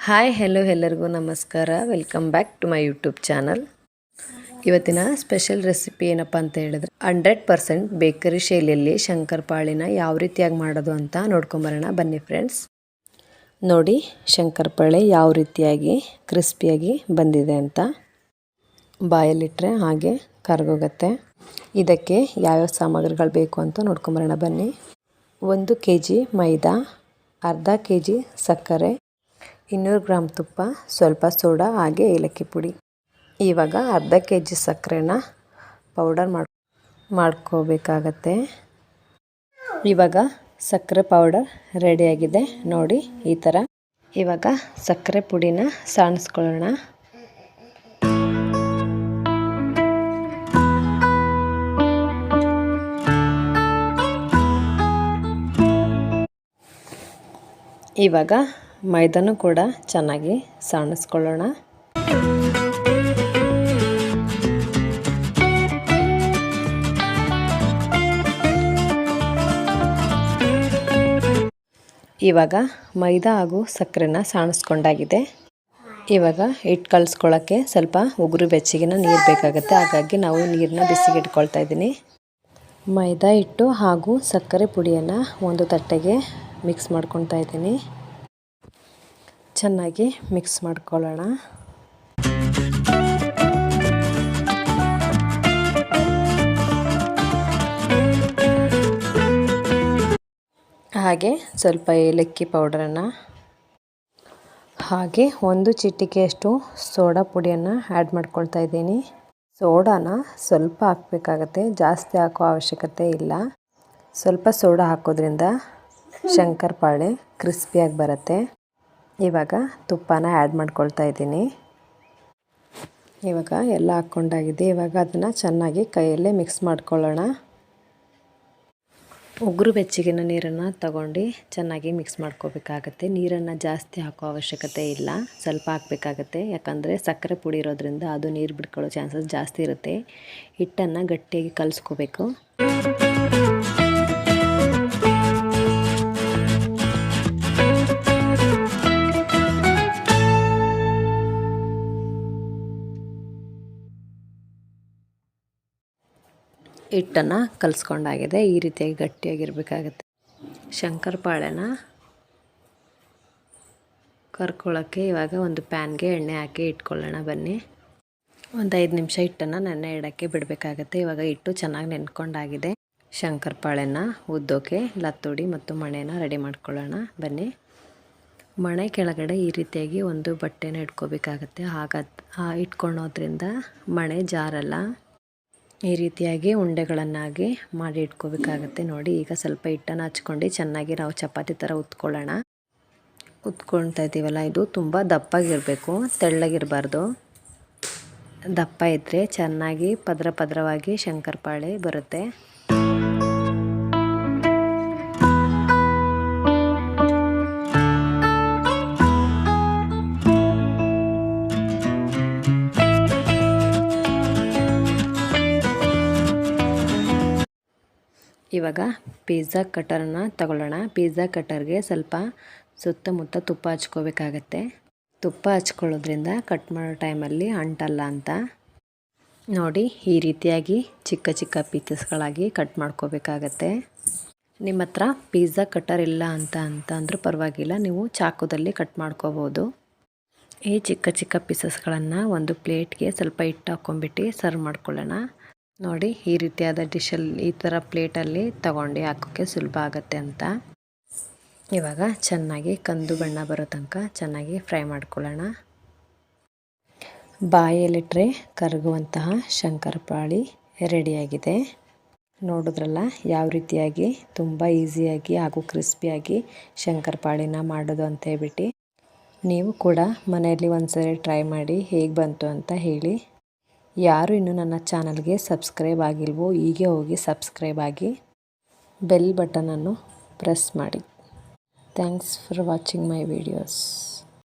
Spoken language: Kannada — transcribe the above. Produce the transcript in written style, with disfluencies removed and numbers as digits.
ಹಾಯ್ ಹೆಲೋ ಎಲ್ಲರಿಗೂ ನಮಸ್ಕಾರ. Welcome back to my YouTube channel. ಇವತ್ತಿನ ಸ್ಪೆಷಲ್ ರೆಸಿಪಿ ಏನಪ್ಪ ಅಂತ ಹೇಳಿದ್ರೆ 100% ಬೇಕರಿ ಶೈಲಿಯಲ್ಲಿ ಶಂಕರಪಾಳಿನ ಯಾವ ರೀತಿಯಾಗಿ ಮಾಡೋದು ಅಂತ ನೋಡ್ಕೊಂಬರೋಣ ಬನ್ನಿ ಫ್ರೆಂಡ್ಸ್. ನೋಡಿ ಶಂಕರಪಾಳೆ ಯಾವ ರೀತಿಯಾಗಿ ಕ್ರಿಸ್ಪಿಯಾಗಿ ಬಂದಿದೆ ಅಂತ. ಬಾಯಲ್ಲಿಟ್ಟರೆ ಹಾಗೆ ಕರಗೋಗುತ್ತೆ. ಇದಕ್ಕೆ ಯಾವ್ಯಾವ ಸಾಮಗ್ರಿಗಳು ಬೇಕು ಅಂತ ನೋಡ್ಕೊಂಬರೋಣ ಬನ್ನಿ. 1 kg ಮೈದಾ, ಅರ್ಧ kg ಸಕ್ಕರೆ, 200 ಗ್ರಾಮ್ ತುಪ್ಪ, ಸ್ವಲ್ಪ ಸೋಡಾ ಹಾಗೆ ಏಲಕ್ಕಿ ಪುಡಿ. ಇವಾಗ ಅರ್ಧ kg ಸಕ್ಕರೆನ ಪೌಡರ್ ಮಾಡ್ಕೋಬೇಕಾಗತ್ತೆ. ಇವಾಗ ಸಕ್ಕರೆ ಪೌಡರ್ ರೆಡಿಯಾಗಿದೆ ನೋಡಿ ಈ ಥರ. ಇವಾಗ ಸಕ್ಕರೆ ಪುಡಿನ ಸಾಣಿಸ್ಕೊಳ್ಳೋಣ. ಇವಾಗ ಮೈದಾನು ಕೂಡ ಚೆನ್ನಾಗಿ ಸಾಣಿಸ್ಕೊಳ್ಳೋಣ. ಇವಾಗ ಮೈದಾ ಹಾಗೂ ಸಕ್ಕರೆನ ಸಾಣಿಸ್ಕೊಂಡಾಗಿದೆ. ಇವಾಗ ಹಿಟ್ಟು ಕಲಿಸ್ಕೊಳ್ಳೋಕ್ಕೆ ಸ್ವಲ್ಪ ಉಗುರು ಬೆಚ್ಚಗಿನ ನೀರು ಬೇಕಾಗುತ್ತೆ. ಹಾಗಾಗಿ ನಾವು ನೀರನ್ನ ಬಿಸಿಗೆ ಇಟ್ಕೊಳ್ತಾ ಇದ್ದೀನಿ. ಮೈದಾ ಹಿಟ್ಟು ಹಾಗೂ ಸಕ್ಕರೆ ಪುಡಿಯನ್ನು ಒಂದು ತಟ್ಟೆಗೆ ಮಿಕ್ಸ್ ಮಾಡ್ಕೊತಾ ಇದ್ದೀನಿ. ಚೆನ್ನಾಗಿ ಮಿಕ್ಸ್ ಮಾಡ್ಕೊಳ್ಳೋಣ. ಹಾಗೆ ಸ್ವಲ್ಪ ಏಲಕ್ಕಿ ಪೌಡರನ್ನು ಹಾಗೆ 1 ಚಿಟಿಕೆಯಷ್ಟು ಸೋಡಾ ಪುಡಿಯನ್ನು ಆ್ಯಡ್ ಮಾಡ್ಕೊಳ್ತಾ ಇದ್ದೀನಿ. ಸೋಡಾನ ಸ್ವಲ್ಪ ಹಾಕಬೇಕಾಗತ್ತೆ, ಜಾಸ್ತಿ ಹಾಕೋ ಅವಶ್ಯಕತೆ ಇಲ್ಲ. ಸ್ವಲ್ಪ ಸೋಡಾ ಹಾಕೋದ್ರಿಂದ ಶಂಕರಪಾಳೆ ಕ್ರಿಸ್ಪಿಯಾಗಿ ಬರುತ್ತೆ. ಇವಾಗ ತುಪ್ಪನ ಆ್ಯಡ್ ಮಾಡ್ಕೊಳ್ತಾ ಇದ್ದೀನಿ. ಇವಾಗ ಎಲ್ಲ ಹಾಕ್ಕೊಂಡಾಗಿದೆ. ಇವಾಗ ಅದನ್ನು ಚೆನ್ನಾಗಿ ಕೈಯಲ್ಲೇ ಮಿಕ್ಸ್ ಮಾಡ್ಕೊಳ್ಳೋಣ. ಉಗುರು ಬೆಚ್ಚಗಿನ ನೀರನ್ನು ತಗೊಂಡು ಚೆನ್ನಾಗಿ ಮಿಕ್ಸ್ ಮಾಡ್ಕೋಬೇಕಾಗತ್ತೆ. ನೀರನ್ನು ಜಾಸ್ತಿ ಹಾಕೋ ಅವಶ್ಯಕತೆ ಇಲ್ಲ, ಸ್ವಲ್ಪ ಹಾಕಬೇಕಾಗತ್ತೆ. ಯಾಕಂದರೆ ಸಕ್ಕರೆ ಪುಡಿ ಇರೋದ್ರಿಂದ ಅದು ನೀರು ಬಿಡ್ಕೊಳ್ಳೋ ಚಾನ್ಸಸ್ ಜಾಸ್ತಿ ಇರುತ್ತೆ. ಹಿಟ್ಟನ್ನು ಗಟ್ಟಿಯಾಗಿ ಕಲಿಸ್ಕೋಬೇಕು. ಹಿಟ್ಟನ್ನು ಕಲಿಸ್ಕೊಂಡಾಗಿದೆ. ಈ ರೀತಿಯಾಗಿ ಗಟ್ಟಿಯಾಗಿರಬೇಕಾಗತ್ತೆ. ಶಂಕರಪಾಳೆನ ಕರ್ಕೊಳ್ಳೋಕ್ಕೆ ಇವಾಗ ಒಂದು ಪ್ಯಾನ್ಗೆ ಎಣ್ಣೆ ಹಾಕಿ ಇಟ್ಕೊಳ್ಳೋಣ ಬನ್ನಿ. ಒಂದು 5 ನಿಮಿಷ ಹಿಟ್ಟನ್ನು ನೆನೆ ಇಡೋಕ್ಕೆ ಬಿಡಬೇಕಾಗತ್ತೆ. ಇವಾಗ ಹಿಟ್ಟು ಚೆನ್ನಾಗಿ ನೆನ್ಕೊಂಡಾಗಿದೆ. ಶಂಕರಪಾಳೆನ ಉದ್ದೋಕೆ ಲತ್ತುಡಿ ಮತ್ತು ಮಣೆನ ರೆಡಿ ಮಾಡ್ಕೊಳ್ಳೋಣ ಬನ್ನಿ. ಮಣೆ ಕೆಳಗಡೆ ಈ ರೀತಿಯಾಗಿ ಒಂದು ಬಟ್ಟೆನ ಇಟ್ಕೋಬೇಕಾಗತ್ತೆ. ಇಟ್ಕೊಳ್ಳೋದ್ರಿಂದ ಮಣೆ ಜಾರಲ್ಲ. ಈ ರೀತಿಯಾಗಿ ಉಂಡೆಗಳನ್ನಾಗಿ ಮಾಡಿ ಇಟ್ಕೋಬೇಕಾಗತ್ತೆ. ನೋಡಿ ಈಗ ಸ್ವಲ್ಪ ಹಿಟ್ಟನ್ನು ಹಚ್ಕೊಂಡು ಚೆನ್ನಾಗಿ ನಾವು ಚಪಾತಿ ಥರ ಉತ್ಕೊಳ್ತಾ ಇದ್ದೀವಲ್ಲ, ಇದು ತುಂಬ ದಪ್ಪಾಗಿರಬೇಕು, ತೆಳ್ಳಗಿರಬಾರ್ದು. ದಪ್ಪ ಇದ್ದರೆ ಚೆನ್ನಾಗಿ ಪದರವಾಗಿ ಶಂಕರಪಾಳೆ ಬರುತ್ತೆ. ಇವಾಗ ಪಿಜ್ಜಾ ಕಟರನ್ನು ತಗೊಳ್ಳೋಣ. ಪಿಜ್ಜಾ ಕಟರ್ಗೆ ಸ್ವಲ್ಪ ಸುತ್ತಮುತ್ತ ತುಪ್ಪ ಹಚ್ಕೋಬೇಕಾಗತ್ತೆ. ತುಪ್ಪ ಹಚ್ಕೊಳ್ಳೋದ್ರಿಂದ ಕಟ್ ಮಾಡೋ ಟೈಮಲ್ಲಿ ಅಂಟಲ್ಲ ಅಂತ. ನೋಡಿ ಈ ರೀತಿಯಾಗಿ ಚಿಕ್ಕ ಚಿಕ್ಕ ಪೀಸಸ್ಗಳಾಗಿ ಕಟ್ ಮಾಡ್ಕೋಬೇಕಾಗತ್ತೆ. ನಿಮ್ಮ ಹತ್ರ ಪಿಜ್ಜಾ ಕಟರ್ ಇಲ್ಲ ಅಂತಂದ್ರೂ ಪರವಾಗಿಲ್ಲ, ನೀವು ಚಾಕುದಲ್ಲಿ ಕಟ್ ಮಾಡ್ಕೋಬೋದು. ಈ ಚಿಕ್ಕ ಚಿಕ್ಕ ಪೀಸಸ್ಗಳನ್ನು ಒಂದು ಪ್ಲೇಟ್ಗೆ ಸ್ವಲ್ಪ ಹಿಟ್ಟು ಹಾಕ್ಕೊಂಬಿಟ್ಟು ಸರ್ವ್ ಮಾಡ್ಕೊಳ್ಳೋಣ. ನೋಡಿ ಈ ರೀತಿಯಾದ ಡಿಶಲ್ಲಿ ಈ ಥರ ಪ್ಲೇಟಲ್ಲಿ ತಗೊಂಡು ಹಾಕೋಕ್ಕೆ ಸುಲಭ ಆಗುತ್ತೆ ಅಂತ. ಇವಾಗ ಚೆನ್ನಾಗಿ ಕಂದು ಬಣ್ಣ ಬರೋ ತನಕ ಚೆನ್ನಾಗಿ ಫ್ರೈ ಮಾಡ್ಕೊಳ್ಳೋಣ. ಬಾಯಲ್ಲಿಟ್ಟರೆ ಕರಗುವಂತಹ ಶಂಕರಪಾಳಿ ರೆಡಿಯಾಗಿದೆ. ನೋಡಿದ್ರಲ್ಲ ಯಾವ ರೀತಿಯಾಗಿ ತುಂಬ ಈಸಿಯಾಗಿ ಹಾಗೂ ಕ್ರಿಸ್ಪಿಯಾಗಿ ಶಂಕರಪಾಳಿನ ಮಾಡೋದು ಅಂತ ಹೇಳ್ಬಿಟ್ಟು. ನೀವು ಕೂಡ ಮನೆಯಲ್ಲಿ ಒಂದ್ಸರಿ ಟ್ರೈ ಮಾಡಿ ಹೇಗೆ ಬಂತು ಅಂತ ಹೇಳಿ. ಯಾರು ಇನ್ನೂ ನನ್ನ ಚಾನಲ್ಗೆ ಸಬ್ಸ್ಕ್ರೈಬ್ ಆಗಿಲ್ವೋ ಹೀಗೆ ಹೋಗಿ ಸಬ್ಸ್ಕ್ರೈಬ್ ಆಗಿ ಬೆಲ್ ಬಟನನ್ನು ಪ್ರೆಸ್ ಮಾಡಿ. Thanks for watching my videos.